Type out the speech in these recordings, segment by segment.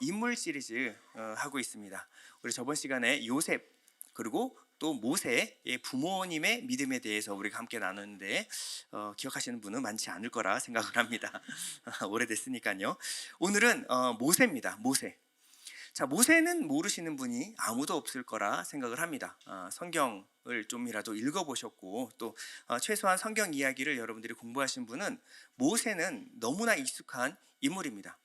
인물 시리즈 하고 있습니다. 우리 저번 시간에 요셉 그리고 또 모세의 부모님의 믿음에 대해서 우리가 함께 나눴는데 기억하시는 분은 많지 않을 거라 생각을 합니다. 오래됐으니까요. 오늘은 모세입니다. 모세. 자, 모세는 모르시는 분이 아무도 없을 거라 생각을 합니다. 성경을 좀이라도 읽어보셨고 또 최소한 성경 이야기를 여러분들이 공부하신 분은 모세는 너무나 익숙한 인물입니다.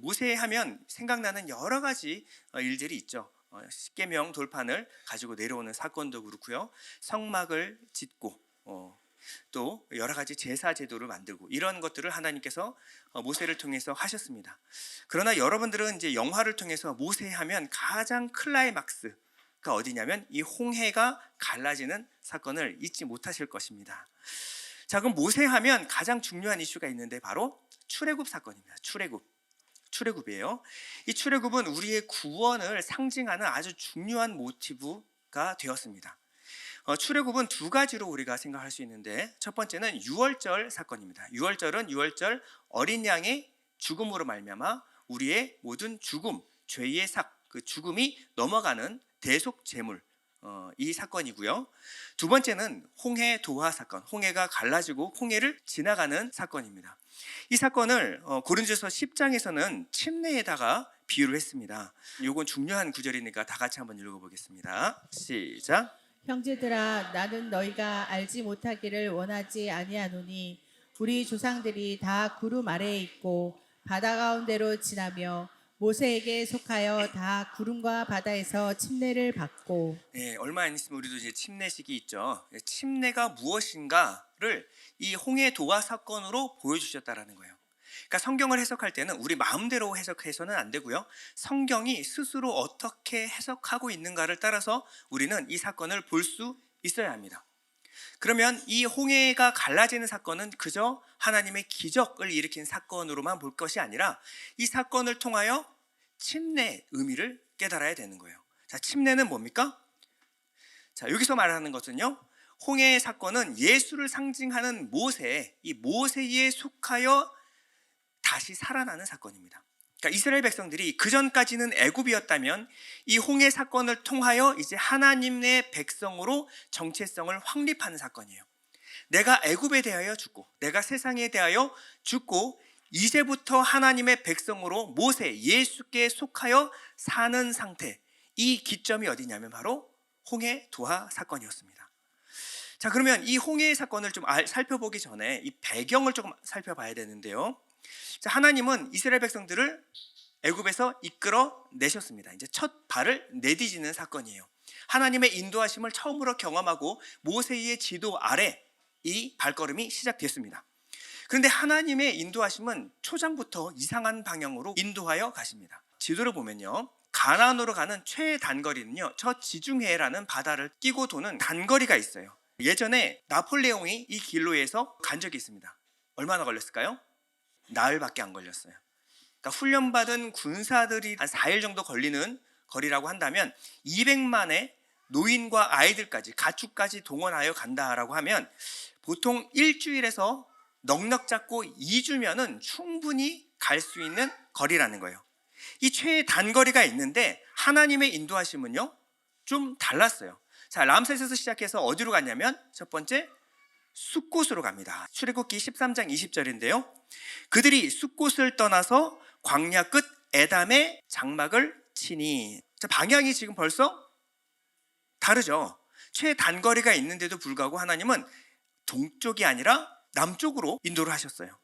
모세 하면 생각나는 여러 가지 일들이 있죠. 십계명 돌판을 가지고 내려오는 사건도 그렇고요. 성막을 짓고 또 여러 가지 제사 제도를 만들고 이런 것들을 하나님께서 모세를 통해서 하셨습니다. 그러나 여러분들은 이제 영화를 통해서 모세 하면 가장 클라이막스가 어디냐면 이 홍해가 갈라지는 사건을 잊지 못하실 것입니다. 자, 그럼 모세 하면 가장 중요한 이슈가 있는데 바로 출애굽 사건입니다. 출애굽이에요. 이 출애굽은 우리의 구원을 상징하는 아주 중요한 모티브가 되었습니다. 출애굽은 두 가지로 우리가 생각할 수 있는데 첫 번째는 유월절 사건입니다. 유월절은 유월절 어린 양의 죽음으로 말미암아 우리의 모든 죽음, 죄의 그 죽음이 넘어가는 대속 제물 이 사건이고요. 두 번째는 홍해 도하 사건, 홍해가 갈라지고 홍해를 지나가는 사건입니다. 이 사건을 고린도서 10장에서는 침례에다가 비유를 했습니다. 이건 중요한 구절이니까 다 같이 한번 읽어보겠습니다. 시작. 형제들아, 나는 너희가 알지 못하기를 원하지 아니하노니 우리 조상들이 다 구름 아래에 있고 바다 가운데로 지나며 모세에게 속하여 다 구름과 바다에서 침례를 받고. 네, 얼마 안 있으면 우리도 이제 침례식이 있죠. 침례가 무엇인가를 이 홍해 도화 사건으로 보여주셨다라는 거예요. 그러니까 성경을 해석할 때는 우리 마음대로 해석해서는 안 되고요. 성경이 스스로 어떻게 해석하고 있는가를 따라서 우리는 이 사건을 볼 수 있어야 합니다. 그러면 이 홍해가 갈라지는 사건은 그저 하나님의 기적을 일으킨 사건으로만 볼 것이 아니라 이 사건을 통하여 침례의 의미를 깨달아야 되는 거예요. 자, 침례는 뭡니까? 자, 여기서 말하는 것은요, 홍해의 사건은 예수를 상징하는 이 모세에 속하여 다시 살아나는 사건입니다. 그러니까 이스라엘 백성들이 그 전까지는 애굽이었다면 이 홍해 사건을 통하여 이제 하나님의 백성으로 정체성을 확립하는 사건이에요. 내가 애굽에 대하여 죽고 내가 세상에 대하여 죽고 이제부터 하나님의 백성으로 모세 예수께 속하여 사는 상태, 이 기점이 어디냐면 바로 홍해 도하 사건이었습니다. 자, 그러면 이 홍해 사건을 좀 살펴보기 전에 이 배경을 조금 살펴봐야 되는데요. 자, 하나님은 이스라엘 백성들을 애굽에서 이끌어 내셨습니다. 이제 첫 발을 내디디는 사건이에요. 하나님의 인도하심을 처음으로 경험하고 모세의 지도 아래 이 발걸음이 시작됐습니다. 그런데 하나님의 인도하심은 초장부터 이상한 방향으로 인도하여 가십니다. 지도를 보면요, 가나안으로 가는 최단거리는요, 저 지중해라는 바다를 끼고 도는 단거리가 있어요. 예전에 나폴레옹이 이 길로에서 간 적이 있습니다. 얼마나 걸렸을까요? 나흘밖에 안 걸렸어요. 그러니까 훈련받은 군사들이 한 4일 정도 걸리는 거리라고 한다면 200만의 노인과 아이들까지 가축까지 동원하여 간다라고 하면 보통 일주일에서 넉넉 잡고 2주면은 충분히 갈 수 있는 거리라는 거예요. 이 최단거리가 있는데 하나님의 인도하심은요 좀 달랐어요. 자, 람셋에서 시작해서 어디로 갔냐면 첫 번째 숫곳으로 갑니다. 출애굽기 13장 20절인데요. 그들이 숫곳을 떠나서 광야 끝 에담의 장막을 치니. 자, 방향이 지금 벌써 다르죠. 최단거리가 있는데도 불구하고 하나님은 동쪽이 아니라 남쪽으로 인도를 하셨어요.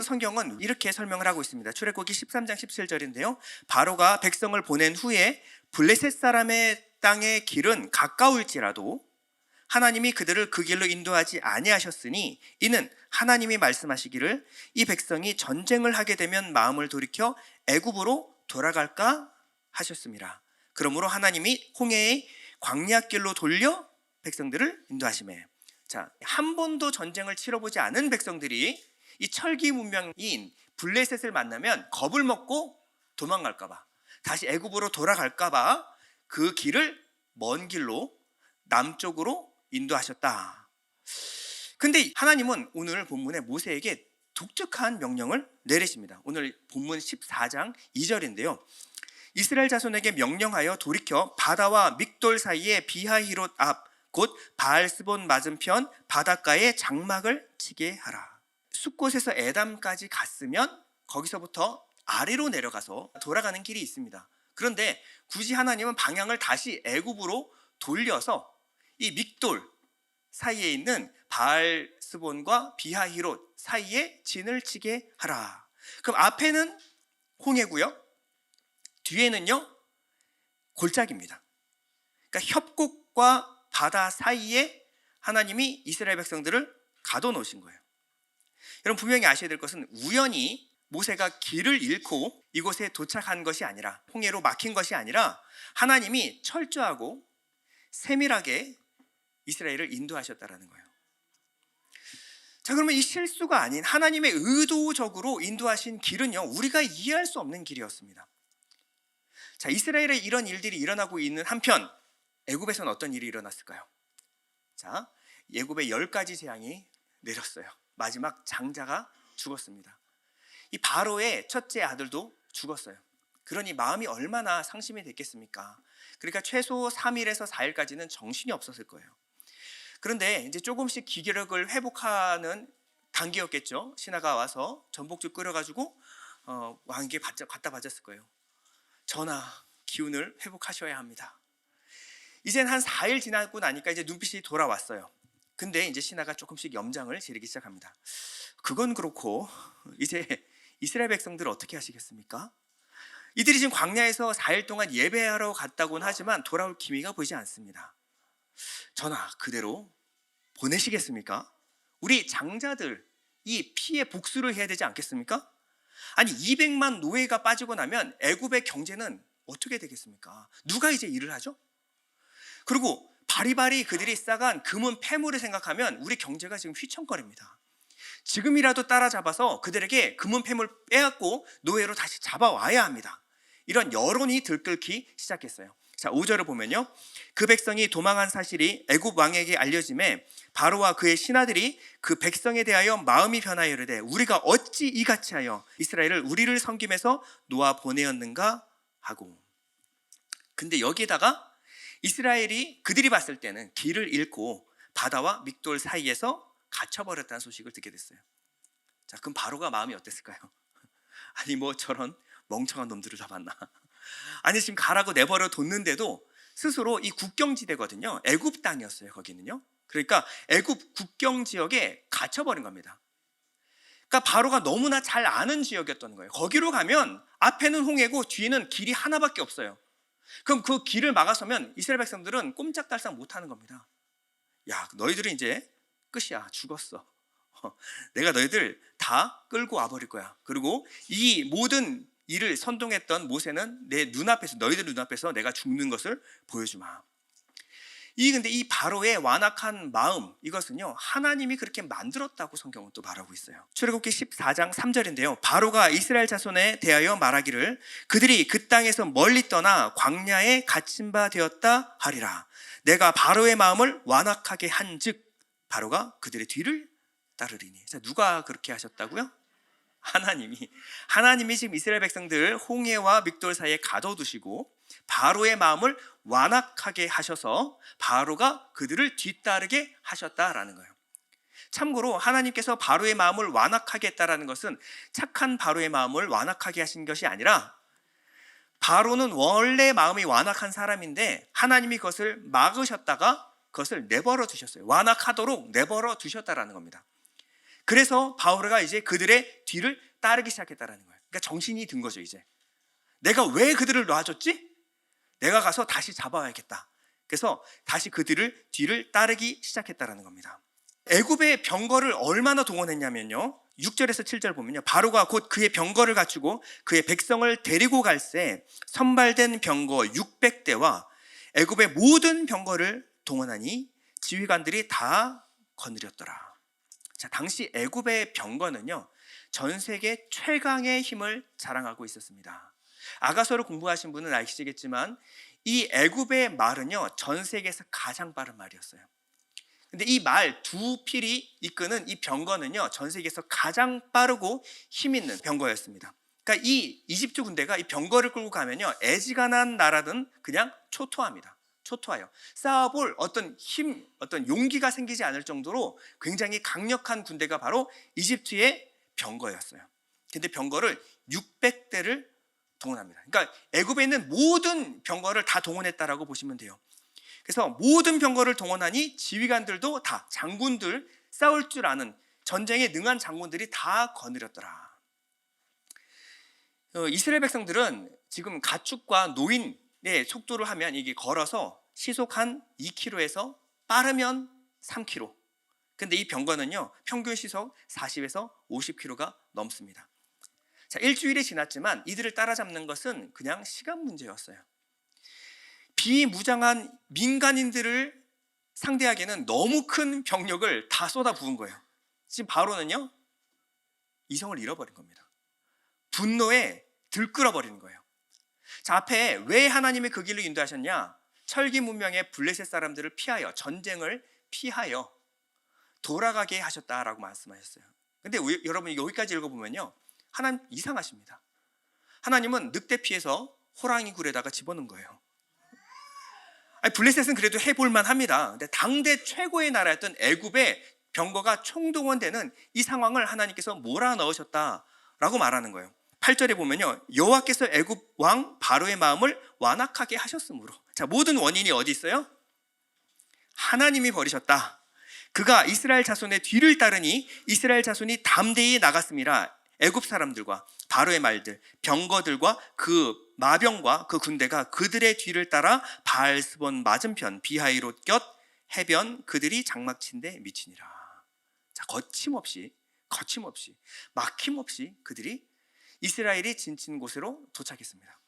성경은 이렇게 설명을 하고 있습니다. 출애굽기 13장 17절인데요. 바로가 백성을 보낸 후에 블레셋 사람의 땅의 길은 가까울지라도 하나님이 그들을 그 길로 인도하지 아니하셨으니 이는 하나님이 말씀하시기를 이 백성이 전쟁을 하게 되면 마음을 돌이켜 애굽으로 돌아갈까 하셨습니다. 그러므로 하나님이 홍해의 광야길로 돌려 백성들을 인도하시매. 자, 한 번도 전쟁을 치러보지 않은 백성들이 이 철기 문명인 블레셋을 만나면 겁을 먹고 도망갈까봐, 다시 애굽으로 돌아갈까봐 그 길을 먼 길로 남쪽으로 인도하셨다. 근데 하나님은 오늘 본문에 모세에게 독특한 명령을 내리십니다. 오늘 본문 14장 2절인데요. 이스라엘 자손에게 명령하여 돌이켜 바다와 믹돌 사이에 비하히롯 앞 곧 바알스본 맞은편 바닷가에 장막을 치게 하라. 숫곳에서 에담까지 갔으면 거기서부터 아래로 내려가서 돌아가는 길이 있습니다. 그런데 굳이 하나님은 방향을 다시 애굽으로 돌려서 이 믹돌 사이에 있는 바알스본과 비하히롯 사이에 진을 치게 하라. 그럼 앞에는 홍해고요, 뒤에는요 골짜기입니다. 그러니까 협곡과 바다 사이에 하나님이 이스라엘 백성들을 가둬놓으신 거예요. 여러분 분명히 아셔야 될 것은 우연히 모세가 길을 잃고 이곳에 도착한 것이 아니라, 홍해로 막힌 것이 아니라 하나님이 철저하고 세밀하게 이스라엘을 인도하셨다라는 거예요. 자, 그러면 이 실수가 아닌 하나님의 의도적으로 인도하신 길은요, 우리가 이해할 수 없는 길이었습니다. 자, 이스라엘에 이런 일들이 일어나고 있는 한편 애굽에서는 어떤 일이 일어났을까요? 자, 애굽에 10가지 재앙이 내렸어요. 마지막 장자가 죽었습니다. 이 바로의 첫째 아들도 죽었어요. 그러니 마음이 얼마나 상심이 됐겠습니까? 그러니까 최소 3일에서 4일까지는 정신이 없었을 거예요. 그런데 이제 조금씩 기력을 회복하는 단계였겠죠. 신하가 와서 전복죽 끓여가지고 왕에게 갖다 바쳤을 거예요. 전하, 기운을 회복하셔야 합니다. 이젠 한 4일 지나고 나니까 이제 눈빛이 돌아왔어요. 근데 이제 신하가 조금씩 염장을 지르기 시작합니다. 그건 그렇고 이제 이스라엘 백성들 어떻게 하시겠습니까? 이들이 지금 광야에서 4일 동안 예배하러 갔다고는 하지만 돌아올 기미가 보이지 않습니다. 전하, 그대로 보내시겠습니까? 우리 장자들 이 피해 복수를 해야 되지 않겠습니까? 아니 200만 노예가 빠지고 나면 애굽의 경제는 어떻게 되겠습니까? 누가 이제 일을 하죠? 그리고 바리바리 그들이 쌓아간 금은 폐물을 생각하면 우리 경제가 지금 휘청거립니다. 지금이라도 따라잡아서 그들에게 금은 폐물 빼앗고 노예로 다시 잡아와야 합니다. 이런 여론이 들끓기 시작했어요. 자, 5절을 보면요, 그 백성이 도망한 사실이 애굽 왕에게 알려짐에 바로와 그의 신하들이 그 백성에 대하여 마음이 변하여 이르되 우리가 어찌 이같이 하여 이스라엘을 우리를 섬김에서 놓아 보내었는가 하고. 근데 여기에다가 이스라엘이 그들이 봤을 때는 길을 잃고 바다와 믹돌 사이에서 갇혀버렸다는 소식을 듣게 됐어요. 자, 그럼 바로가 마음이 어땠을까요? 아니 뭐 저런 멍청한 놈들을 잡았나? 아니 지금 가라고 내버려 뒀는데도 스스로 이 국경지대거든요. 애굽 땅이었어요. 거기는요. 그러니까 애굽 국경 지역에 갇혀버린 겁니다. 그러니까 바로가 너무나 잘 아는 지역이었던 거예요. 거기로 가면 앞에는 홍해고 뒤에는 길이 하나밖에 없어요. 그럼 그 길을 막아서면 이스라엘 백성들은 꼼짝달싹 못하는 겁니다. 야, 너희들은 이제 끝이야. 죽었어. 내가 너희들 다 끌고 와버릴 거야. 그리고 이 모든 일을 선동했던 모세는 내 눈앞에서, 너희들 눈앞에서 내가 죽는 것을 보여주마. 근데 이 바로의 완악한 마음, 이것은요 하나님이 그렇게 만들었다고 성경은 또 말하고 있어요. 출애굽기 14장 3절인데요, 바로가 이스라엘 자손에 대하여 말하기를 그들이 그 땅에서 멀리 떠나 광야에 갇힌 바 되었다 하리라. 내가 바로의 마음을 완악하게 한즉 바로가 그들의 뒤를 따르리니. 자, 누가 그렇게 하셨다고요? 하나님이 지금 이스라엘 백성들 홍해와 믹돌 사이에 가둬두시고 바로의 마음을 완악하게 하셔서 바로가 그들을 뒤따르게 하셨다라는 거예요. 참고로 하나님께서 바로의 마음을 완악하게 했다라는 것은 착한 바로의 마음을 완악하게 하신 것이 아니라, 바로는 원래 마음이 완악한 사람인데 하나님이 그것을 막으셨다가 그것을 내버려 두셨어요. 완악하도록 내버려 두셨다라는 겁니다. 그래서 바로가 이제 그들의 뒤를 따르기 시작했다라는 거예요. 그러니까 정신이 든 거죠. 이제 내가 왜 그들을 놔줬지? 내가 가서 다시 잡아와야겠다. 그래서 다시 그들을 뒤를 따르기 시작했다라는 겁니다. 애굽의 병거를 얼마나 동원했냐면요, 6절에서 7절 보면요, 바로가 곧 그의 병거를 갖추고 그의 백성을 데리고 갈새 선발된 병거 600대와 애굽의 모든 병거를 동원하니 지휘관들이 다 거느렸더라. 자, 당시 애굽의 병거는요 전 세계 최강의 힘을 자랑하고 있었습니다. 아가서를 공부하신 분은 아시겠지만 이 애굽의 말은요 전 세계에서 가장 빠른 말이었어요. 근데 이 말 두 필이 이끄는 이 병거는요 전 세계에서 가장 빠르고 힘 있는 병거였습니다. 그러니까 이 이집트 군대가 이 병거를 끌고 가면요, 애지간한 나라든 그냥 초토화합니다. 초토화요. 쌓아볼 어떤 힘, 어떤 용기가 생기지 않을 정도로 굉장히 강력한 군대가 바로 이집트의 병거였어요. 근데 병거를 600대를 동원합니다. 그러니까 애굽에 있는 모든 병거를 다 동원했다라고 보시면 돼요. 그래서 모든 병거를 동원하니 지휘관들도 다, 장군들, 싸울 줄 아는 전쟁에 능한 장군들이 다 거느렸더라. 이스라엘 백성들은 지금 가축과 노인의 속도를 하면 이게 걸어서 시속 한 2km에서 빠르면 3km. 근데 이 병거는요, 평균 시속 40에서 50km가 넘습니다. 자, 일주일이 지났지만 이들을 따라잡는 것은 그냥 시간 문제였어요. 비무장한 민간인들을 상대하기에는 너무 큰 병력을 다 쏟아부은 거예요. 지금 바로는요, 이성을 잃어버린 겁니다. 분노에 들끓어버리는 거예요. 자, 앞에 왜 하나님이 그 길로 인도하셨냐? 철기 문명의 블레셋 사람들을 피하여, 전쟁을 피하여 돌아가게 하셨다라고 말씀하셨어요. 근데 여러분 여기까지 읽어보면요, 하나님 이상하십니다. 하나님은 늑대 피해서 호랑이 굴에다가 집어넣은 거예요. 아니, 블레셋은 그래도 해볼만 합니다. 근데 당대 최고의 나라였던 애굽의 병거가 총동원되는 이 상황을 하나님께서 몰아넣으셨다라고 말하는 거예요. 8절에 보면요, 여호와께서 애굽 왕 바로의 마음을 완악하게 하셨으므로. 자, 모든 원인이 어디 있어요? 하나님이 버리셨다. 그가 이스라엘 자손의 뒤를 따르니 이스라엘 자손이 담대히 나갔습니다. 애굽 사람들과 바로의 말들, 병거들과 그 마병과 그 군대가 그들의 뒤를 따라 바알스본 맞은편 비하이롯 곁 해변 그들이 장막친 데 미치니라. 자, 거침없이 막힘없이 그들이 이스라엘이 지친 곳으로 도착했습니다.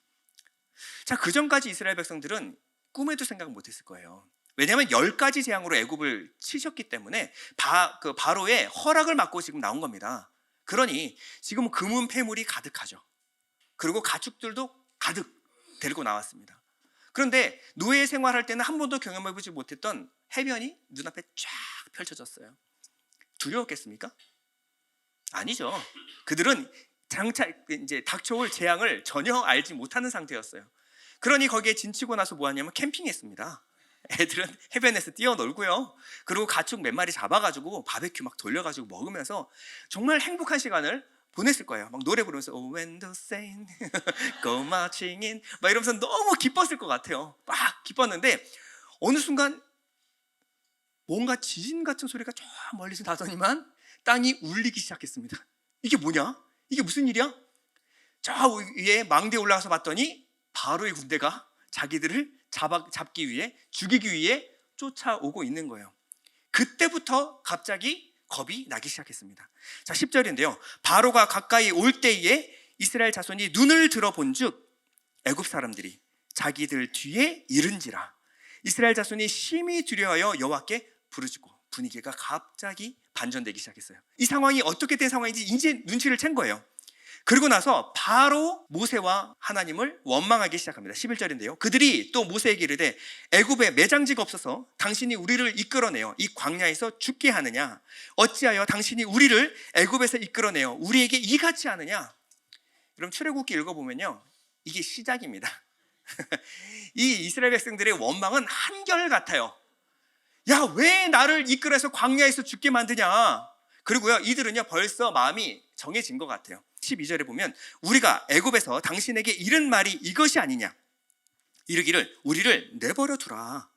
자, 그 전까지 이스라엘 백성들은 꿈에도 생각 못했을 거예요. 왜냐하면 10가지 재앙으로 애굽을 치셨기 때문에 바로의 허락을 받고 지금 나온 겁니다. 그러니 지금은 금은 폐물이 가득하죠. 그리고 가축들도 가득 데리고 나왔습니다. 그런데 노예 생활할 때는 한 번도 경험해보지 못했던 해변이 눈앞에 쫙 펼쳐졌어요. 두려웠겠습니까? 아니죠. 그들은 장차 이제 닥쳐올 재앙을 전혀 알지 못하는 상태였어요. 그러니 거기에 진치고 나서 뭐 하냐면 캠핑했습니다. 애들은 해변에서 뛰어놀고요. 그리고 가축 몇 마리 잡아가지고 바베큐 막 돌려가지고 먹으면서 정말 행복한 시간을 보냈을 거예요. 막 노래 부르면서 Oh when the saints go marching in 막 이러면서 너무 기뻤을 것 같아요. 막 기뻤는데 어느 순간 뭔가 지진 같은 소리가 저 멀리서 나더니만 땅이 울리기 시작했습니다. 이게 뭐냐? 이게 무슨 일이야? 저 위에 망대에 올라가서 봤더니 바로의 군대가 자기들을 잡기 위해, 죽이기 위해 쫓아오고 있는 거예요. 그때부터 갑자기 겁이 나기 시작했습니다. 자, 10절인데요. 바로가 가까이 올 때에 이스라엘 자손이 눈을 들어본 즉 애굽 사람들이 자기들 뒤에 이른지라. 이스라엘 자손이 심히 두려워하여 여호와께 부르짖고 분위기가 갑자기 반전되기 시작했어요. 이 상황이 어떻게 된 상황인지 이제 눈치를 챈 거예요. 그리고 나서 바로 모세와 하나님을 원망하기 시작합니다. 11절인데요. 그들이 또 모세에게 이르되 애굽에 매장지가 없어서 당신이 우리를 이끌어내어 이 광야에서 죽게 하느냐? 어찌하여 당신이 우리를 애굽에서 이끌어내어 우리에게 이같이 하느냐? 그럼 출애굽기 읽어보면요, 이게 시작입니다. 이 이스라엘 백성들의 원망은 한결같아요. 야, 왜 나를 이끌어서 광야에서 죽게 만드냐? 그리고요, 이들은요 벌써 마음이 정해진 것 같아요. 12절에 보면 우리가 애굽에서 당신에게 이른 말이 이것이 아니냐? 이르기를 우리를 내버려 두라.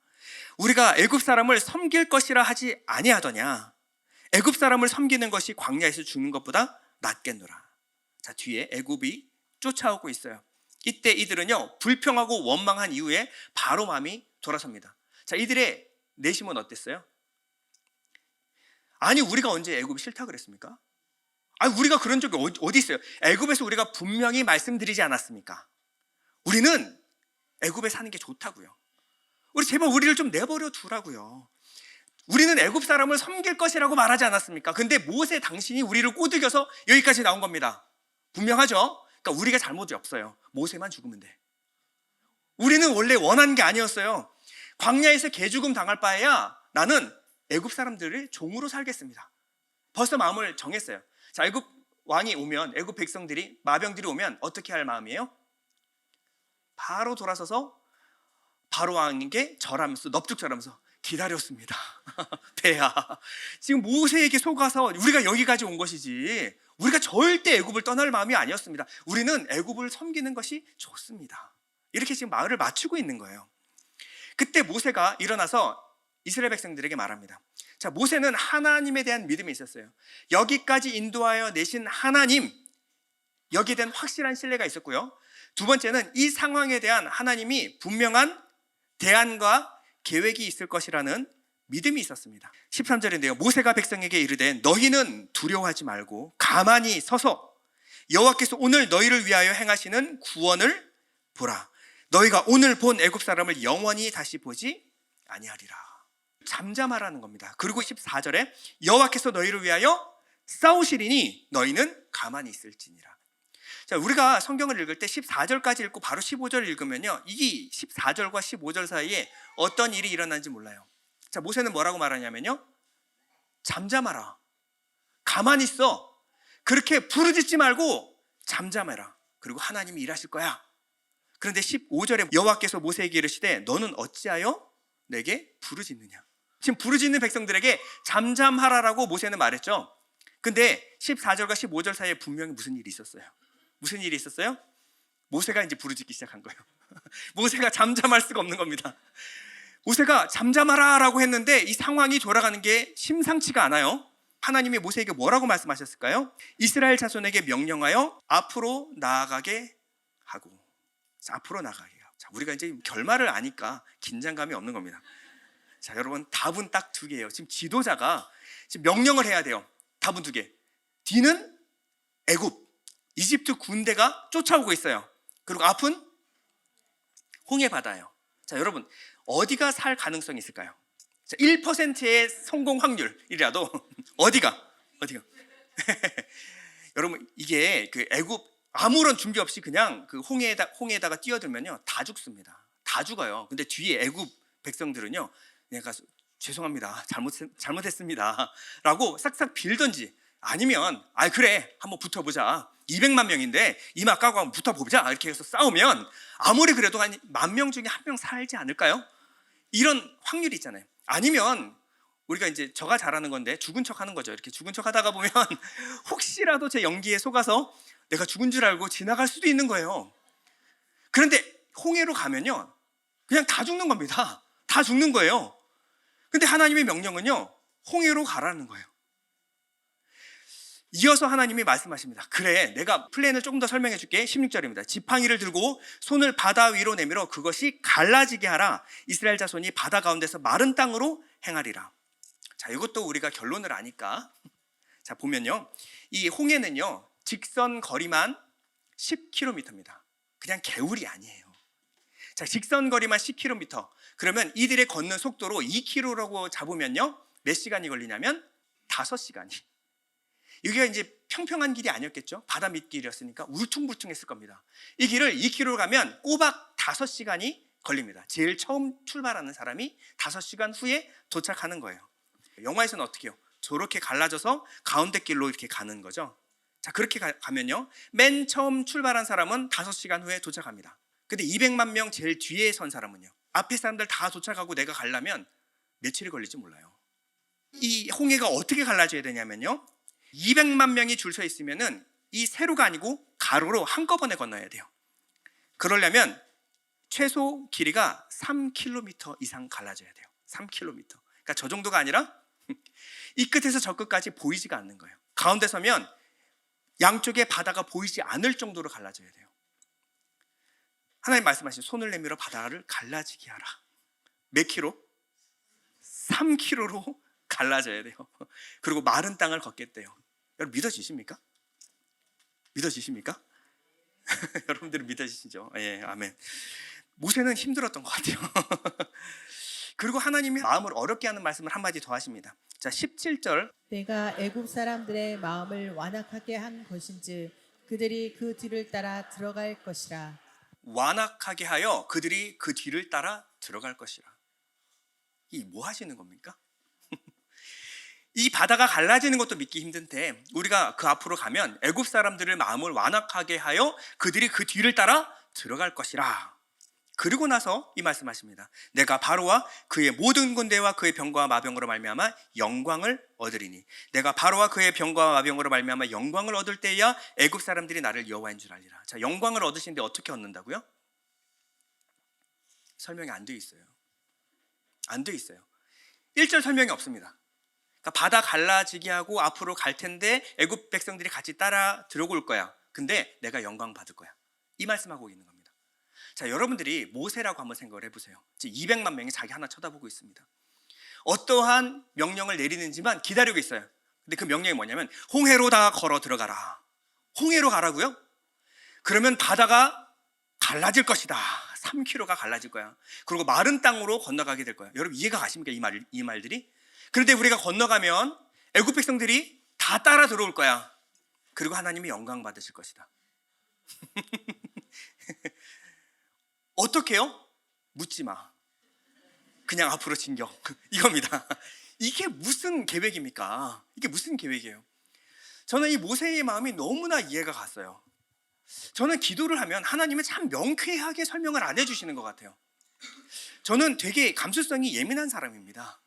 우리가 애굽 사람을 섬길 것이라 하지 아니하더냐? 애굽 사람을 섬기는 것이 광야에서 죽는 것보다 낫겠노라. 자, 뒤에 애굽이 쫓아오고 있어요. 이때 이들은요 불평하고 원망한 이후에 바로 마음이 돌아섭니다. 자, 이들의 내심은 어땠어요? 아니, 우리가 언제 애굽이 싫다 그랬습니까? 아니, 우리가 그런 적이 어디 있어요? 애굽에서 우리가 분명히 말씀드리지 않았습니까? 우리는 애굽에 사는 게 좋다고요. 우리 제발 우리를 좀 내버려 두라고요. 우리는 애굽 사람을 섬길 것이라고 말하지 않았습니까? 근데 모세 당신이 우리를 꼬드겨서 여기까지 나온 겁니다. 분명하죠? 그러니까 우리가 잘못이 없어요. 모세만 죽으면 돼. 우리는 원래 원한 게 아니었어요. 광야에서 개죽음 당할 바에야 나는 애굽 사람들을 종으로 살겠습니다. 벌써 마음을 정했어요. 자, 애굽 왕이 오면, 애굽 백성들이, 마병들이 오면 어떻게 할 마음이에요? 바로 돌아서서 바로 왕에게 절하면서, 넙죽 절하면서 기다렸습니다. 폐하, 지금 모세에게 속아서 우리가 여기까지 온 것이지 우리가 절대 애굽을 떠날 마음이 아니었습니다. 우리는 애굽을 섬기는 것이 좋습니다. 이렇게 지금 말을 맞추고 있는 거예요. 그때 모세가 일어나서 이스라엘 백성들에게 말합니다. 자, 모세는 하나님에 대한 믿음이 있었어요. 여기까지 인도하여 내신 하나님, 여기에 대한 확실한 신뢰가 있었고요. 두 번째는 이 상황에 대한 하나님이 분명한 대안과 계획이 있을 것이라는 믿음이 있었습니다. 13절인데요. 모세가 백성에게 이르되 너희는 두려워하지 말고 가만히 서서 여호와께서 오늘 너희를 위하여 행하시는 구원을 보라. 너희가 오늘 본 애굽 사람을 영원히 다시 보지 아니하리라. 잠잠하라는 겁니다. 그리고 14절에 여호와께서 너희를 위하여 싸우시리니 너희는 가만히 있을지니라. 자, 우리가 성경을 읽을 때 14절까지 읽고 바로 15절 읽으면요, 이 14절과 15절 사이에 어떤 일이 일어난지 몰라요. 자, 모세는 뭐라고 말하냐면요, 잠잠하라, 가만히 있어, 그렇게 부르짖지 말고 잠잠해라, 그리고 하나님이 일하실 거야. 그런데 15절에 여호와께서 모세에게 이르시되 너는 어찌하여 내게 부르짖느냐. 지금 부르짖는 백성들에게 잠잠하라라고 모세는 말했죠. 근데 14절과 15절 사이에 분명히 무슨 일이 있었어요. 무슨 일이 있었어요? 모세가 이제 부르짖기 시작한 거예요. 모세가 잠잠할 수가 없는 겁니다. 모세가 잠잠하라라고 했는데 이 상황이 돌아가는 게 심상치가 않아요. 하나님이 모세에게 뭐라고 말씀하셨을까요? 이스라엘 자손에게 명령하여 앞으로 나아가게 하고. 자, 앞으로 나가게 하고. 자, 우리가 이제 결말을 아니까 긴장감이 없는 겁니다. 자, 여러분, 답은 딱 두 개예요. 지금 지도자가 지금 명령을 해야 돼요. 답은 두 개. 뒤는 애굽, 이집트 군대가 쫓아오고 있어요. 그리고 앞은 홍해 바다예요. 자, 여러분, 어디가 살 가능성이 있을까요? 자, 1%의 성공 확률이라도 어디가? 여러분, 이게 그 애굽 아무런 준비 없이 그냥 그 홍해에다가 뛰어들면요, 다 죽습니다. 다 죽어요. 근데 뒤에 애굽 백성들은요, 내가 죄송합니다, 잘못했습니다 라고 싹싹 빌던지, 아니면 그래, 한번 붙어보자, 200만 명인데 이마 까고 한번 붙어보자, 이렇게 해서 싸우면 아무리 그래도 한 10,000명 중에 1명 살지 않을까요? 이런 확률이 있잖아요. 아니면 우리가 이제 저가 잘하는 건데 죽은 척 하는 거죠. 이렇게 죽은 척 하다가 보면 혹시라도 제 연기에 속아서 내가 죽은 줄 알고 지나갈 수도 있는 거예요. 그런데 홍해로 가면요, 그냥 다 죽는 겁니다. 다 죽는 거예요. 근데 하나님의 명령은요, 홍해로 가라는 거예요. 이어서 하나님이 말씀하십니다. 그래, 내가 플랜을 조금 더 설명해 줄게. 16절입니다. 지팡이를 들고 손을 바다 위로 내밀어 그것이 갈라지게 하라. 이스라엘 자손이 바다 가운데서 마른 땅으로 행하리라. 자, 이것도 우리가 결론을 아니까. 자, 보면요, 이 홍해는요, 직선 거리만 10km입니다. 그냥 개울이 아니에요. 자, 직선 거리만 10km. 그러면 이들의 걷는 속도로 2km라고 잡으면요, 몇 시간이 걸리냐면 5시간이. 여기가 이제 평평한 길이 아니었겠죠. 바다 밑길이었으니까 울퉁불퉁했을 겁니다. 이 길을 2km 가면 꼬박 5시간이 걸립니다. 제일 처음 출발하는 사람이 5시간 후에 도착하는 거예요. 영화에서는 어떻게 해요? 저렇게 갈라져서 가운데 길로 이렇게 가는 거죠. 자, 그렇게 가면요, 맨 처음 출발한 사람은 5시간 후에 도착합니다. 근데 200만 명 제일 뒤에 선 사람은요, 앞에 사람들 다 도착하고 내가 가려면 며칠이 걸릴지 몰라요. 이 홍해가 어떻게 갈라져야 되냐면요, 200만 명이 줄 서 있으면은 이 세로가 아니고 가로로 한꺼번에 건너야 돼요. 그러려면 최소 길이가 3km 이상 갈라져야 돼요. 3km. 그러니까 저 정도가 아니라 이 끝에서 저 끝까지 보이지가 않는 거예요. 가운데 서면 양쪽에 바다가 보이지 않을 정도로 갈라져야 돼요. 하나님 말씀하신 손을 내밀어 바다를 갈라지게 하라. 몇 킬로? 3km로 갈라져야 돼요. 그리고 마른 땅을 걷겠대요. 여러분, 믿어지십니까? 믿어지십니까? 여러분들은 믿어지시죠? 예, 아멘. 모세는 힘들었던 것 같아요. 그리고 하나님이 마음을 어렵게 하는 말씀을 한마디 더 하십니다. 자, 17절. 내가 애굽 사람들의 마음을 완악하게 한 것인즉 그들이 그 뒤를 따라 들어갈 것이라. 완악하게 하여 그들이 그 뒤를 따라 들어갈 것이라. 이 뭐 하시는 겁니까? 이 바다가 갈라지는 것도 믿기 힘든데 우리가 그 앞으로 가면 애굽 사람들의 마음을 완악하게 하여 그들이 그 뒤를 따라 들어갈 것이라. 그리고 나서 이 말씀하십니다. 내가 바로와 그의 모든 군대와 그의 병과 마병으로 말미암아 영광을 얻으리니 내가 바로와 그의 병과 마병으로 말미암아 영광을 얻을 때야 애굽 사람들이 나를 여호와인 줄 알리라. 자, 영광을 얻으시는데 어떻게 얻는다고요? 설명이 안 돼 있어요. 안 돼 있어요. 1절 설명이 없습니다. 그러니까 바다 갈라지게 하고 앞으로 갈 텐데 애굽 백성들이 같이 따라 들어올 거야. 근데 내가 영광 받을 거야. 이 말씀하고 있는 겁니다. 자, 여러분들이 모세라고 한번 생각을 해보세요. 지금 200만 명이 자기 하나 쳐다보고 있습니다. 어떠한 명령을 내리는지만 기다리고 있어요. 근데 그 명령이 뭐냐면 홍해로 다 걸어 들어가라. 홍해로 가라고요? 그러면 바다가 갈라질 것이다. 3km가 갈라질 거야. 그리고 마른 땅으로 건너가게 될 거야. 여러분 이해가 가십니까? 이 말들이? 그런데 우리가 건너가면 애굽 백성들이 다 따라 들어올 거야. 그리고 하나님이 영광 받으실 것이다. 어떻게요? 묻지 마. 그냥 앞으로 진격. 이겁니다. 이게 무슨 계획입니까? 이게 무슨 계획이에요? 저는 이 모세의 마음이 너무나 이해가 갔어요. 저는 기도를 하면 하나님은 참 명쾌하게 설명을 안 해주시는 것 같아요. 저는 되게 감수성이 예민한 사람입니다.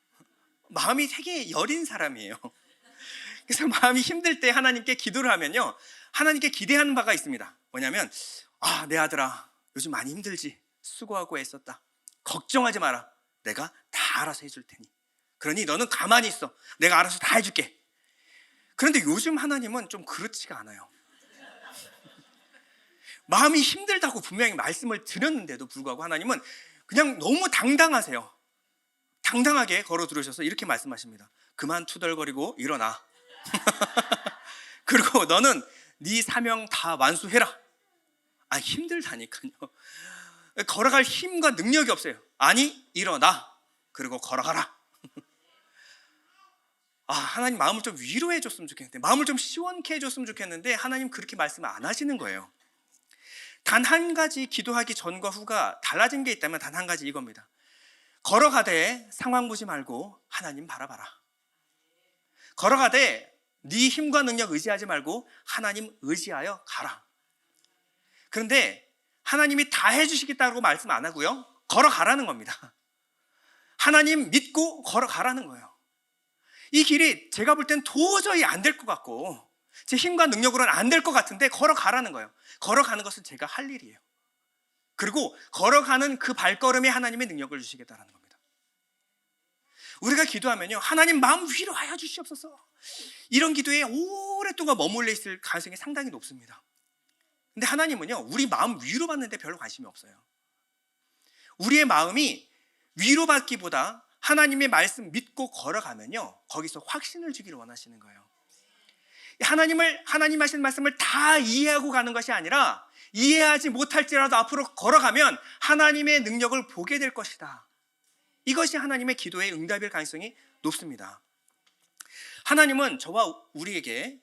마음이 되게 여린 사람이에요. 그래서 마음이 힘들 때 하나님께 기도를 하면요, 하나님께 기대하는 바가 있습니다. 뭐냐면 내 아들아 요즘 많이 힘들지? 수고하고 애썼다. 걱정하지 마라. 내가 다 알아서 해줄 테니. 그러니 너는 가만히 있어. 내가 알아서 다 해줄게. 그런데 요즘 하나님은 좀 그렇지가 않아요. 마음이 힘들다고 분명히 말씀을 드렸는데도 불구하고 하나님은 그냥 너무 당당하세요. 당당하게 걸어 들어오셔서 이렇게 말씀하십니다. 그만 투덜거리고 일어나. 그리고 너는 네 사명 다 완수해라. 힘들다니까요. 걸어갈 힘과 능력이 없어요. 아니, 일어나. 그리고 걸어가라. 하나님 마음을 좀 위로해 줬으면 좋겠는데, 마음을 좀 시원케 해줬으면 좋겠는데 하나님 그렇게 말씀을 안 하시는 거예요. 단 한 가지 기도하기 전과 후가 달라진 게 있다면 단 한 가지 이겁니다. 걸어가되 상황 보지 말고 하나님 바라봐라. 걸어가되 네 힘과 능력 의지하지 말고 하나님 의지하여 가라. 그런데 하나님이 다 해주시겠다고 말씀 안 하고요, 걸어가라는 겁니다. 하나님 믿고 걸어가라는 거예요. 이 길이 제가 볼 땐 도저히 안 될 것 같고 제 힘과 능력으로는 안 될 것 같은데 걸어가라는 거예요. 걸어가는 것은 제가 할 일이에요. 그리고 걸어가는 그 발걸음에 하나님의 능력을 주시겠다는 겁니다. 우리가 기도하면요, 하나님 마음 위로하여 주시옵소서, 이런 기도에 오랫동안 머물러 있을 가능성이 상당히 높습니다. 근데 하나님은요, 우리 마음 위로받는데 별로 관심이 없어요. 우리의 마음이 위로받기보다 하나님의 말씀 믿고 걸어가면요, 거기서 확신을 주기를 원하시는 거예요. 하나님 하신 말씀을 다 이해하고 가는 것이 아니라 이해하지 못할지라도 앞으로 걸어가면 하나님의 능력을 보게 될 것이다. 이것이 하나님의 기도의 응답일 가능성이 높습니다. 하나님은 저와 우리에게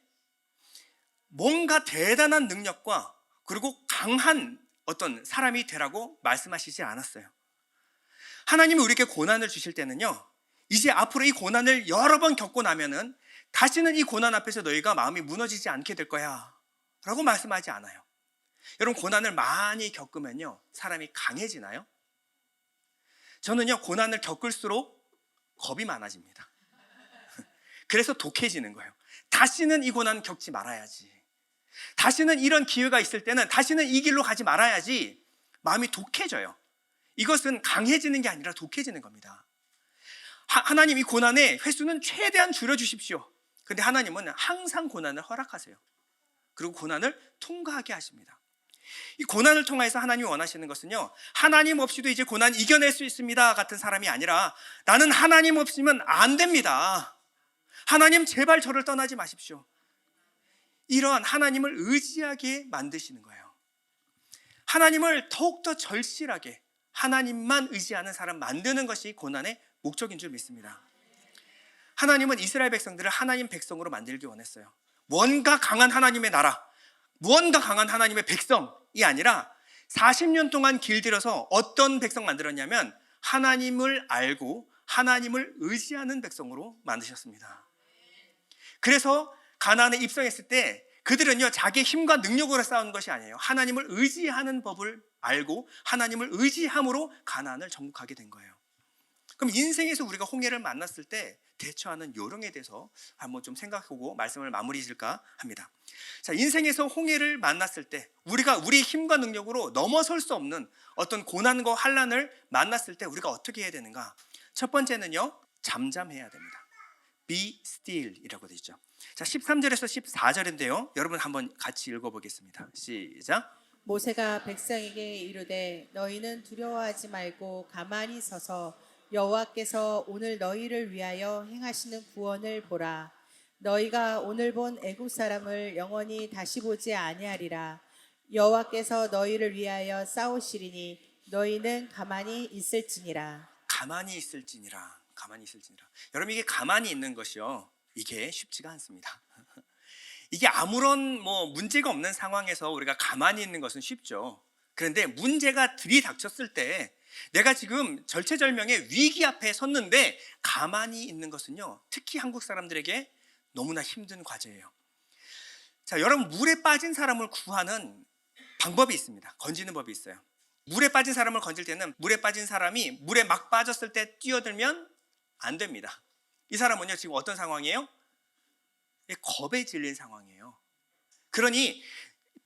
뭔가 대단한 능력과 그리고 강한 어떤 사람이 되라고 말씀하시지 않았어요. 하나님이 우리에게 고난을 주실 때는요, 이제 앞으로 이 고난을 여러 번 겪고 나면은 다시는 이 고난 앞에서 너희가 마음이 무너지지 않게 될 거야 라고 말씀하지 않아요. 여러분, 고난을 많이 겪으면요, 사람이 강해지나요? 저는요, 고난을 겪을수록 겁이 많아집니다. 그래서 독해지는 거예요. 다시는 이 고난 겪지 말아야지. 다시는 이런 기회가 있을 때는 다시는 이 길로 가지 말아야지. 마음이 독해져요. 이것은 강해지는 게 아니라 독해지는 겁니다. 하나님 이 고난의 횟수는 최대한 줄여주십시오. 근데 하나님은 항상 고난을 허락하세요. 그리고 고난을 통과하게 하십니다. 이 고난을 통해서 하나님이 원하시는 것은요, 하나님 없이도 이제 고난 이겨낼 수 있습니다 같은 사람이 아니라, 나는 하나님 없으면 안 됩니다. 하나님 제발 저를 떠나지 마십시오. 이러한 하나님을 의지하게 만드시는 거예요. 하나님을 더욱더 절실하게 하나님만 의지하는 사람 만드는 것이 고난의 목적인 줄 믿습니다. 하나님은 이스라엘 백성들을 하나님 백성으로 만들기 원했어요. 뭔가 강한 하나님의 나라, 무언가 강한 하나님의 백성이 아니라 40년 동안 길들여서 어떤 백성 만들었냐면 하나님을 알고 하나님을 의지하는 백성으로 만드셨습니다. 그래서 가나안에 입성했을 때 그들은요, 자기의 힘과 능력으로 싸우는 것이 아니에요. 하나님을 의지하는 법을 알고 하나님을 의지함으로 가나안을 정복하게 된 거예요. 그럼 인생에서 우리가 홍해를 만났을 때 대처하는 요령에 대해서 한번 좀 생각하고 말씀을 마무리 질까 합니다. 자, 인생에서 홍해를 만났을 때 우리가 우리의 힘과 능력으로 넘어설 수 없는 어떤 고난과 환난을 만났을 때 우리가 어떻게 해야 되는가? 첫 번째는요, 잠잠해야 됩니다. Be still 이라고 되어 있죠. 자, 13절에서 14절인데요. 여러분 한번 같이 읽어보겠습니다. 시작. 모세가 백성에게 이르되 너희는 두려워하지 말고 가만히 서서 여호와께서 오늘 너희를 위하여 행하시는 구원을 보라. 너희가 오늘 본 애굽 사람을 영원히 다시 보지 아니하리라. 여호와께서 너희를 위하여 싸우시리니 너희는 가만히 있을지니라. 가만히 있을지니라. 가만히 있을지니라. 여러분, 이게 가만히 있는 것이요, 이게 쉽지가 않습니다. 이게 아무런 문제가 없는 상황에서 우리가 가만히 있는 것은 쉽죠. 그런데 문제가 들이닥쳤을 때 내가 지금 절체절명의 위기 앞에 섰는데 가만히 있는 것은요, 특히 한국 사람들에게 너무나 힘든 과제예요. 자, 여러분, 물에 빠진 사람을 구하는 방법이 있습니다. 건지는 법이 있어요. 물에 빠진 사람을 건질 때는 물에 빠진 사람이 물에 막 빠졌을 때 뛰어들면 안 됩니다. 이 사람은요, 지금 어떤 상황이에요? 겁에 질린 상황이에요. 그러니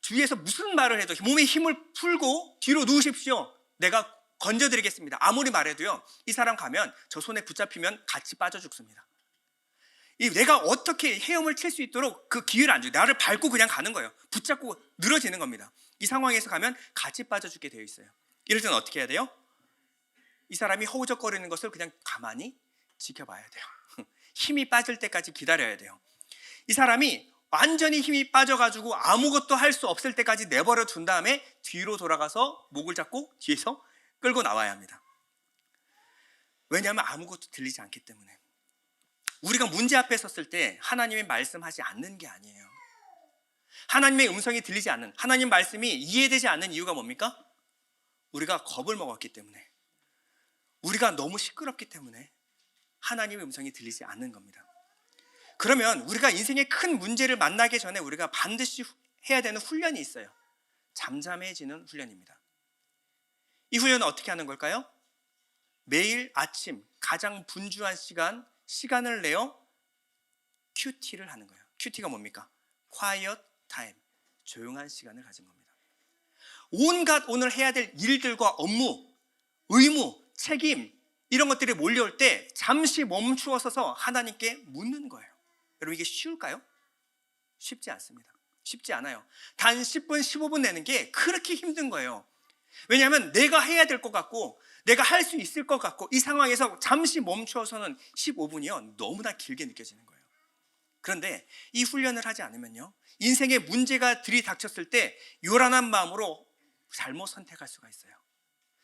주위에서 무슨 말을 해도 몸에 힘을 풀고 뒤로 누우십시오. 내가 건져드리겠습니다. 아무리 말해도요, 이 사람 가면 저 손에 붙잡히면 같이 빠져 죽습니다. 내가 어떻게 헤엄을 칠 수 있도록 그 기회를 안 줘요. 나를 밟고 그냥 가는 거예요. 붙잡고 늘어지는 겁니다. 이 상황에서 가면 같이 빠져 죽게 되어 있어요. 이럴 때는 어떻게 해야 돼요? 이 사람이 허우적거리는 것을 그냥 가만히 지켜봐야 돼요. 힘이 빠질 때까지 기다려야 돼요. 이 사람이 완전히 힘이 빠져가지고 아무것도 할 수 없을 때까지 내버려 둔 다음에 뒤로 돌아가서 목을 잡고 뒤에서 끌고 나와야 합니다. 왜냐하면 아무것도 들리지 않기 때문에. 우리가 문제 앞에 섰을 때 하나님이 말씀하지 않는 게 아니에요. 하나님의 음성이 들리지 않는, 하나님 말씀이 이해되지 않는 이유가 뭡니까? 우리가 겁을 먹었기 때문에, 우리가 너무 시끄럽기 때문에 하나님의 음성이 들리지 않는 겁니다. 그러면 우리가 인생의 큰 문제를 만나기 전에 우리가 반드시 해야 되는 훈련이 있어요. 잠잠해지는 훈련입니다. 이 훈련은 어떻게 하는 걸까요? 매일 아침 가장 분주한 시간을 내어 QT를 하는 거예요. QT가 뭡니까? Quiet time, 조용한 시간을 가진 겁니다. 온갖 오늘 해야 될 일들과 업무, 의무, 책임 이런 것들이 몰려올 때 잠시 멈추어 서서 하나님께 묻는 거예요. 여러분, 이게 쉬울까요? 쉽지 않습니다. 쉽지 않아요. 단 10분, 15분 내는 게 그렇게 힘든 거예요. 왜냐하면 내가 해야 될 것 같고 내가 할 수 있을 것 같고 이 상황에서 잠시 멈추어서는 15분이요, 너무나 길게 느껴지는 거예요. 그런데 이 훈련을 하지 않으면요, 인생의 문제가 들이닥쳤을 때 요란한 마음으로 잘못 선택할 수가 있어요.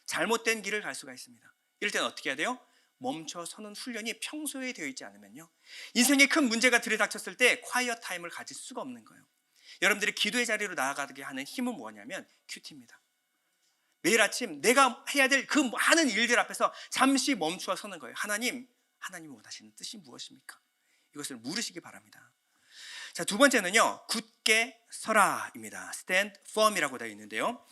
잘못된 길을 갈 수가 있습니다. 이럴 때는 어떻게 해야 돼요? 멈춰서는 훈련이 평소에 되어 있지 않으면요, 인생의 큰 문제가 들이닥쳤을 때 콰이어 타임을 가질 수가 없는 거예요. 여러분들이 기도의 자리로 나아가게 하는 힘은 뭐냐면 큐티입니다. 매일 아침 내가 해야 될 그 많은 일들 앞에서 잠시 멈추어 서는 거예요. 하나님이 원하시는 뜻이 무엇입니까? 이것을 물으시기 바랍니다. 자, 두 번째는요, 굳게 서라입니다. Stand firm이라고 되어 있는데요,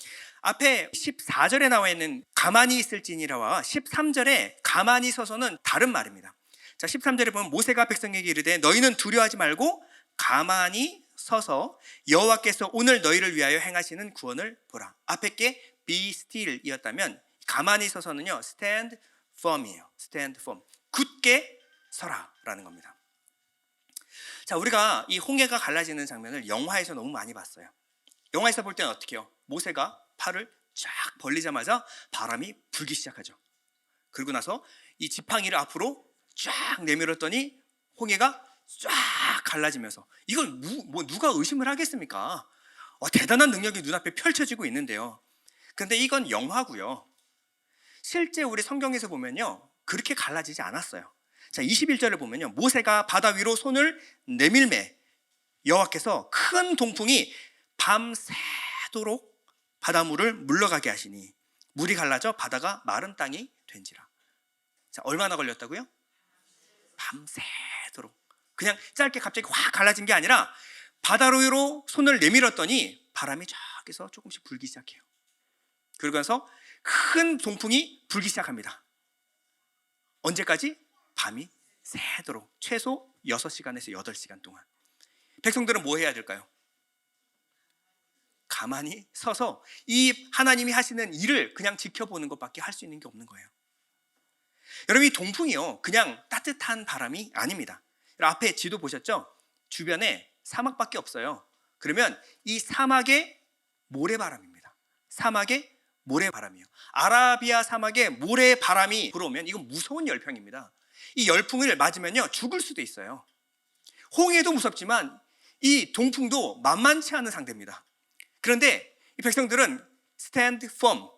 앞에 14절에 나와 있는 가만히 있을지니라와 13절에 가만히 서서는 다른 말입니다. 자, 13절에 보면 모세가 백성에게 이르되 너희는 두려워하지 말고 가만히 서서 여호와께서 오늘 너희를 위하여 행하시는 구원을 보라. 앞에 게 be still 이었다면 가만히 서서는요, stand firm이에요. stand firm, 굳게 서라라는 겁니다. 자, 우리가 이 홍해가 갈라지는 장면을 영화에서 너무 많이 봤어요. 영화에서 볼 때는 어떻게 해요? 모세가 팔을 쫙 벌리자마자 바람이 불기 시작하죠. 그리고 나서 이 지팡이를 앞으로 쫙 내밀었더니 홍해가 쫙 갈라지면서, 이걸 누가 의심을 하겠습니까? 대단한 능력이 눈앞에 펼쳐지고 있는데요. 그런데 이건 영화고요. 실제 우리 성경에서 보면요, 그렇게 갈라지지 않았어요. 자, 21절을 보면요, 모세가 바다 위로 손을 내밀매 여호와께서 큰 동풍이 밤새도록 바닷물을 물러가게 하시니 물이 갈라져 바다가 마른 땅이 된지라. 자, 얼마나 걸렸다고요? 밤새도록. 그냥 짧게 갑자기 확 갈라진 게 아니라 바다 위로 손을 내밀었더니 바람이 저기서 조금씩 불기 시작해요. 그러면서 큰 동풍이 불기 시작합니다. 언제까지? 밤이 새도록 최소 6시간에서 8시간 동안. 백성들은 뭐 해야 될까요? 가만히 서서 이 하나님이 하시는 일을 그냥 지켜보는 것밖에 할 수 있는 게 없는 거예요. 여러분, 이 동풍이요, 그냥 따뜻한 바람이 아닙니다. 앞에 지도 보셨죠? 주변에 사막밖에 없어요. 그러면 이 사막의 모래바람입니다. 사막의 모래바람이요. 아라비아 사막에 모래바람이 불어오면 이건 무서운 열풍입니다. 이 열풍을 맞으면요 죽을 수도 있어요. 홍해도 무섭지만 이 동풍도 만만치 않은 상대입니다. 그런데 이 백성들은 stand firm,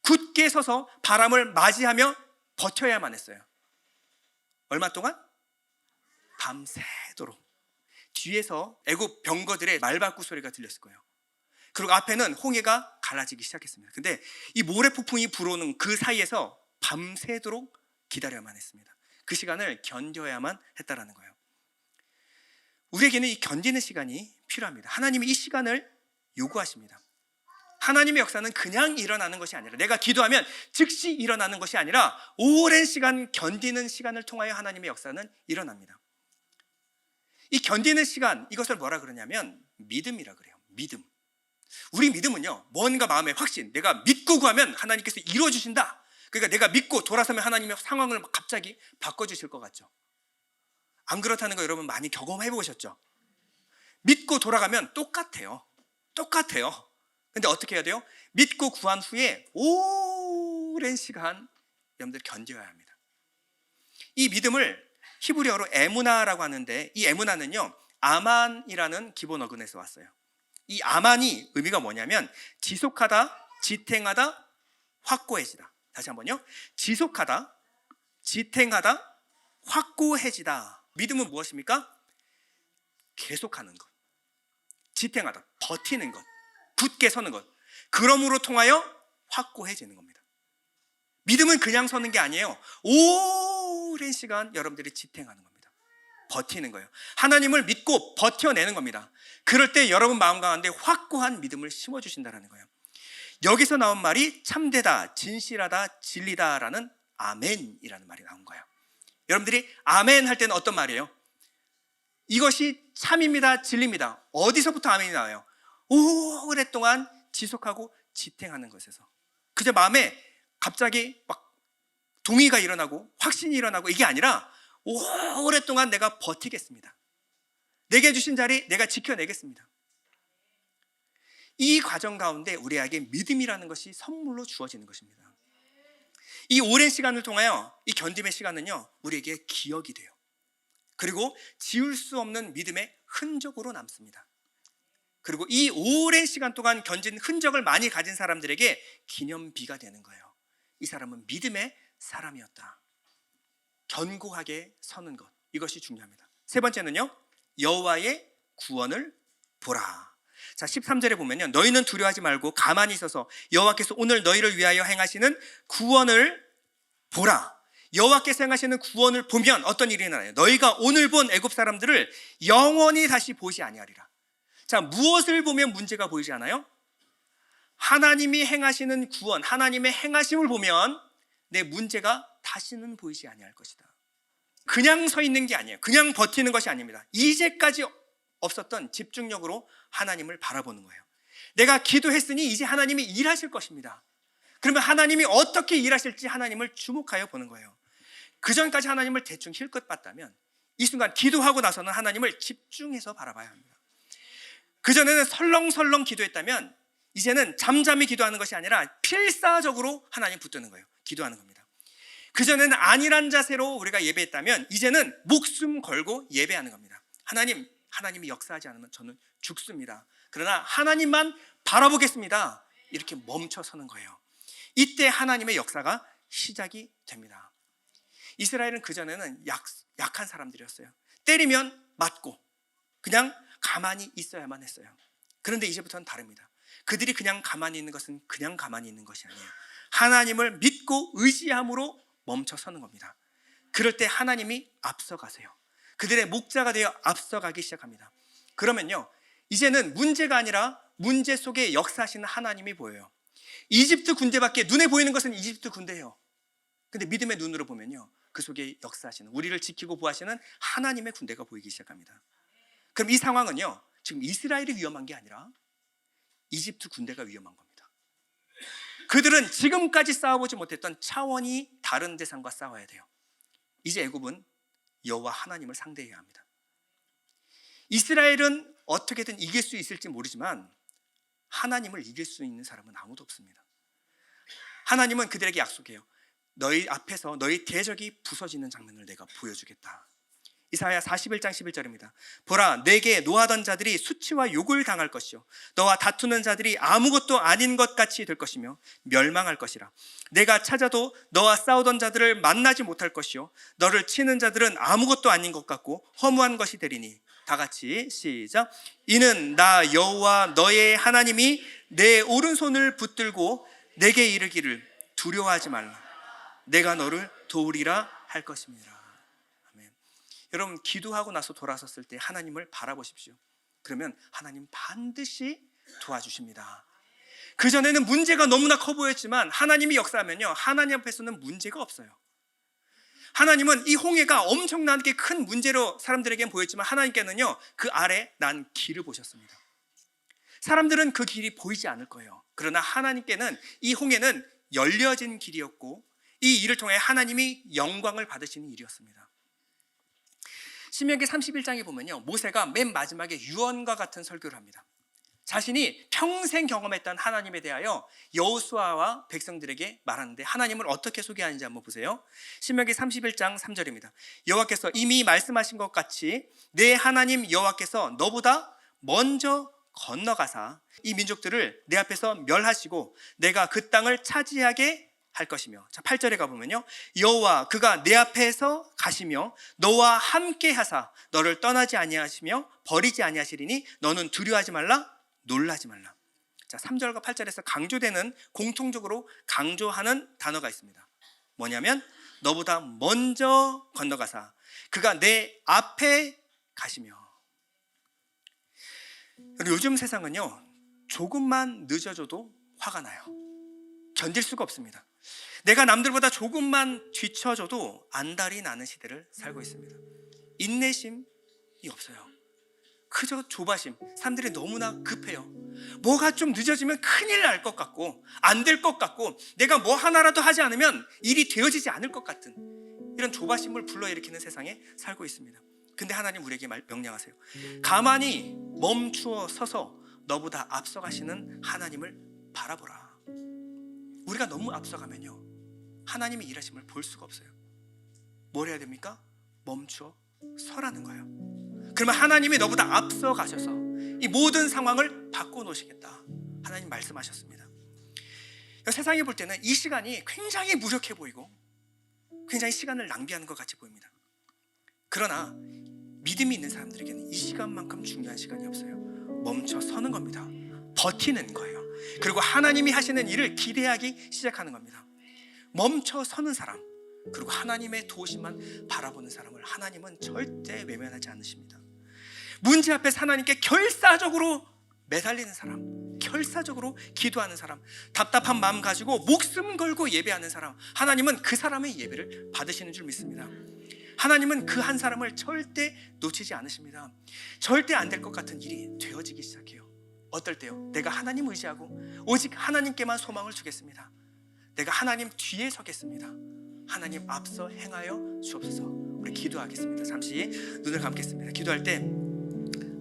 굳게 서서 바람을 맞이하며 버텨야만 했어요. 얼마 동안? 밤새도록. 뒤에서 애굽 병거들의 말발굽 소리가 들렸을 거예요. 그리고 앞에는 홍해가 갈라지기 시작했습니다. 근데 이 모래폭풍이 불어오는 그 사이에서 밤새도록 기다려야만 했습니다. 그 시간을 견뎌야만 했다라는 거예요. 우리에게는 이 견디는 시간이 필요합니다. 하나님이 이 시간을 요구하십니다. 하나님의 역사는 그냥 일어나는 것이 아니라, 내가 기도하면 즉시 일어나는 것이 아니라 오랜 시간 견디는 시간을 통하여 하나님의 역사는 일어납니다. 이 견디는 시간, 이것을 뭐라 그러냐면 믿음이라 그래요. 믿음. 우리 믿음은요, 뭔가 마음의 확신, 내가 믿고 구하면 하나님께서 이루어주신다. 그러니까 내가 믿고 돌아서면 하나님의 상황을 갑자기 바꿔주실 것 같죠. 안 그렇다는 거 여러분 많이 경험해 보셨죠? 믿고 돌아가면 똑같아요. 근데 어떻게 해야 돼요? 믿고 구한 후에 오랜 시간 여러분들 견뎌야 합니다. 이 믿음을 히브리어로 에무나라고 하는데, 이 에무나는요 아만이라는 기본 어근에서 왔어요. 이 아만이 의미가 뭐냐면 지속하다, 지탱하다, 확고해지다. 다시 한번요. 지속하다, 지탱하다, 확고해지다. 믿음은 무엇입니까? 계속하는 것, 지탱하다, 버티는 것, 굳게 서는 것. 그러므로 통하여 확고해지는 겁니다. 믿음은 그냥 서는 게 아니에요. 오랜 시간 여러분들이 지탱하는 겁니다. 버티는 거예요. 하나님을 믿고 버텨내는 겁니다. 그럴 때 여러분 마음 가운데 확고한 믿음을 심어주신다는 거예요. 여기서 나온 말이 참되다, 진실하다, 진리다라는 아멘이라는 말이 나온 거예요. 여러분들이 아멘 할 때는 어떤 말이에요? 이것이 참입니다, 진리입니다. 어디서부터 아멘이 나와요? 오랫동안 지속하고 지탱하는 것에서. 그저 마음에 갑자기 막 동의가 일어나고 확신이 일어나고 이게 아니라 오랫동안 내가 버티겠습니다. 내게 주신 자리 내가 지켜내겠습니다. 이 과정 가운데 우리에게 믿음이라는 것이 선물로 주어지는 것입니다. 이 오랜 시간을 통하여 이 견딤의 시간은요 우리에게 기억이 돼요. 그리고 지울 수 없는 믿음의 흔적으로 남습니다. 그리고 이 오랜 시간 동안 견딘 흔적을 많이 가진 사람들에게 기념비가 되는 거예요. 이 사람은 믿음의 사람이었다. 견고하게 서는 것, 이것이 중요합니다. 세 번째는요, 여호와의 구원을 보라. 자, 13절에 보면요, 너희는 두려워하지 말고 가만히 있어서 여호와께서 오늘 너희를 위하여 행하시는 구원을 보라. 여호와께서 행하시는 구원을 보면 어떤 일이 일어나요? 너희가 오늘 본 애굽 사람들을 영원히 다시 보지 아니하리라. 자, 무엇을 보면 문제가 보이지 않아요? 하나님이 행하시는 구원, 하나님의 행하심을 보면 내 문제가 다시는 보이지 아니할 것이다. 그냥 서 있는 게 아니에요. 그냥 버티는 것이 아닙니다. 이제까지 없었던 집중력으로 하나님을 바라보는 거예요. 내가 기도했으니 이제 하나님이 일하실 것입니다. 그러면 하나님이 어떻게 일하실지 하나님을 주목하여 보는 거예요. 그 전까지 하나님을 대충 힐끗 봤다면 이 순간 기도하고 나서는 하나님을 집중해서 바라봐야 합니다. 그전에는 설렁설렁 기도했다면 이제는 잠잠히 기도하는 것이 아니라 필사적으로 하나님 붙드는 거예요. 기도하는 겁니다. 그전에는 안일한 자세로 우리가 예배했다면 이제는 목숨 걸고 예배하는 겁니다. 하나님이 역사하지 않으면 저는 죽습니다. 그러나 하나님만 바라보겠습니다. 이렇게 멈춰서는 거예요. 이때 하나님의 역사가 시작이 됩니다. 이스라엘은 그전에는 약한 사람들이었어요. 때리면 맞고 그냥 가만히 있어야만 했어요. 그런데 이제부터는 다릅니다. 그들이 그냥 가만히 있는 것은 그냥 가만히 있는 것이 아니에요. 하나님을 믿고 의지함으로 멈춰서는 겁니다. 그럴 때 하나님이 앞서가세요. 그들의 목자가 되어 앞서가기 시작합니다. 그러면요, 이제는 문제가 아니라 문제 속에 역사하시는 하나님이 보여요. 이집트 군대밖에 눈에 보이는 것은 이집트 군대예요. 근데 믿음의 눈으로 보면요, 그 속에 역사하시는, 우리를 지키고 보호하시는 하나님의 군대가 보이기 시작합니다. 그럼 이 상황은요, 지금 이스라엘이 위험한 게 아니라 이집트 군대가 위험한 겁니다. 그들은 지금까지 싸워보지 못했던 차원이 다른 대상과 싸워야 돼요. 이제 애굽은 여호와 하나님을 상대해야 합니다. 이스라엘은 어떻게든 이길 수 있을지 모르지만 하나님을 이길 수 있는 사람은 아무도 없습니다. 하나님은 그들에게 약속해요. 너희 앞에서 너희 대적이 부서지는 장면을 내가 보여주겠다. 이사야 41장 11절입니다. 보라, 내게 노하던 자들이 수치와 욕을 당할 것이요, 너와 다투는 자들이 아무것도 아닌 것 같이 될 것이며 멸망할 것이라. 내가 찾아도 너와 싸우던 자들을 만나지 못할 것이요, 너를 치는 자들은 아무것도 아닌 것 같고 허무한 것이 되리니. 다 같이 시작. 이는 나 여호와 너의 하나님이 내 오른손을 붙들고 내게 이르기를 두려워하지 말라, 내가 너를 도우리라 할 것입니다. 아멘. 여러분, 기도하고 나서 돌아섰을 때 하나님을 바라보십시오. 그러면 하나님 반드시 도와주십니다. 그전에는 문제가 너무나 커 보였지만 하나님이 역사하면요, 하나님 앞에서는 문제가 없어요. 하나님은 이 홍해가 엄청나게 큰 문제로 사람들에겐 보였지만 하나님께는요, 그 아래 난 길을 보셨습니다. 사람들은 그 길이 보이지 않을 거예요. 그러나 하나님께는 이 홍해는 열려진 길이었고 이 일을 통해 하나님이 영광을 받으시는 일이었습니다. 신명기 31장에 보면요, 모세가 맨 마지막에 유언과 같은 설교를 합니다. 자신이 평생 경험했던 하나님에 대하여 여호수아와 백성들에게 말하는데 하나님을 어떻게 소개하는지 한번 보세요. 신명기 31장 3절입니다. 여호와께서 이미 말씀하신 것 같이 내 하나님 여호와께서 너보다 먼저 건너가사 이 민족들을 내 앞에서 멸하시고 내가 그 땅을 차지하게 할 것이며. 자, 8절에 가보면요, 여호와 그가 내 앞에서 가시며 너와 함께 하사 너를 떠나지 아니하시며 버리지 아니하시리니 너는 두려워하지 말라, 놀라지 말라. 자, 3절과 8절에서 강조되는, 공통적으로 강조하는 단어가 있습니다. 뭐냐면 너보다 먼저 건너가사 그가 내 앞에 가시며. 요즘 세상은요, 조금만 늦어져도 화가 나요. 견딜 수가 없습니다. 내가 남들보다 조금만 뒤쳐져도 안달이 나는 시대를 살고 있습니다. 인내심이 없어요. 그저 조바심. 사람들이 너무나 급해요. 뭐가 좀 늦어지면 큰일 날 것 같고 안 될 것 같고 내가 뭐 하나라도 하지 않으면 일이 되어지지 않을 것 같은 이런 조바심을 불러일으키는 세상에 살고 있습니다. 근데 하나님 우리에게 명령하세요. 가만히 멈추어 서서 너보다 앞서가시는 하나님을 바라보라. 우리가 너무 앞서가면요, 하나님의 일하심을 볼 수가 없어요. 뭘 해야 됩니까? 멈추어 서라는 거예요. 그러면 하나님이 너보다 앞서 가셔서 이 모든 상황을 바꿔놓으시겠다, 하나님 말씀하셨습니다. 세상이 볼 때는 이 시간이 굉장히 무력해 보이고 굉장히 시간을 낭비하는 것 같이 보입니다. 그러나 믿음이 있는 사람들에게는 이 시간만큼 중요한 시간이 없어요. 멈춰 서는 겁니다. 버티는 거예요. 그리고 하나님이 하시는 일을 기대하기 시작하는 겁니다. 멈춰 서는 사람, 그리고 하나님의 도우심만 바라보는 사람을 하나님은 절대 외면하지 않으십니다. 문제 앞에서 하나님께 결사적으로 매달리는 사람, 결사적으로 기도하는 사람, 답답한 마음 가지고 목숨 걸고 예배하는 사람, 하나님은 그 사람의 예배를 받으시는 줄 믿습니다. 하나님은 그 한 사람을 절대 놓치지 않으십니다. 절대 안 될 것 같은 일이 되어지기 시작해요. 어떨 때요? 내가 하나님 의지하고 오직 하나님께만 소망을 두겠습니다. 내가 하나님 뒤에 서겠습니다. 하나님 앞서 행하여 주옵소서. 우리 기도하겠습니다. 잠시 눈을 감겠습니다. 기도할 때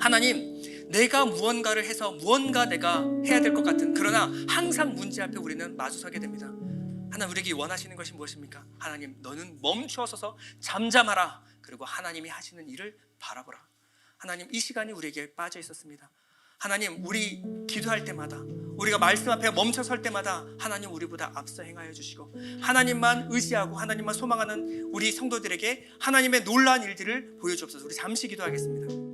하나님, 내가 무언가를 해서 무언가 내가 해야 될 것 같은, 그러나 항상 문제 앞에 우리는 마주서게 됩니다. 하나님, 우리에게 원하시는 것이 무엇입니까? 하나님, 너는 멈추어 서서 잠잠하라. 그리고 하나님이 하시는 일을 바라보라. 하나님, 이 시간이 우리에게 빠져 있었습니다. 하나님, 우리 기도할 때마다, 우리가 말씀 앞에 멈춰 설 때마다 하나님 우리보다 앞서 행하여 주시고 하나님만 의지하고 하나님만 소망하는 우리 성도들에게 하나님의 놀라운 일들을 보여주옵소서. 우리 잠시 기도하겠습니다.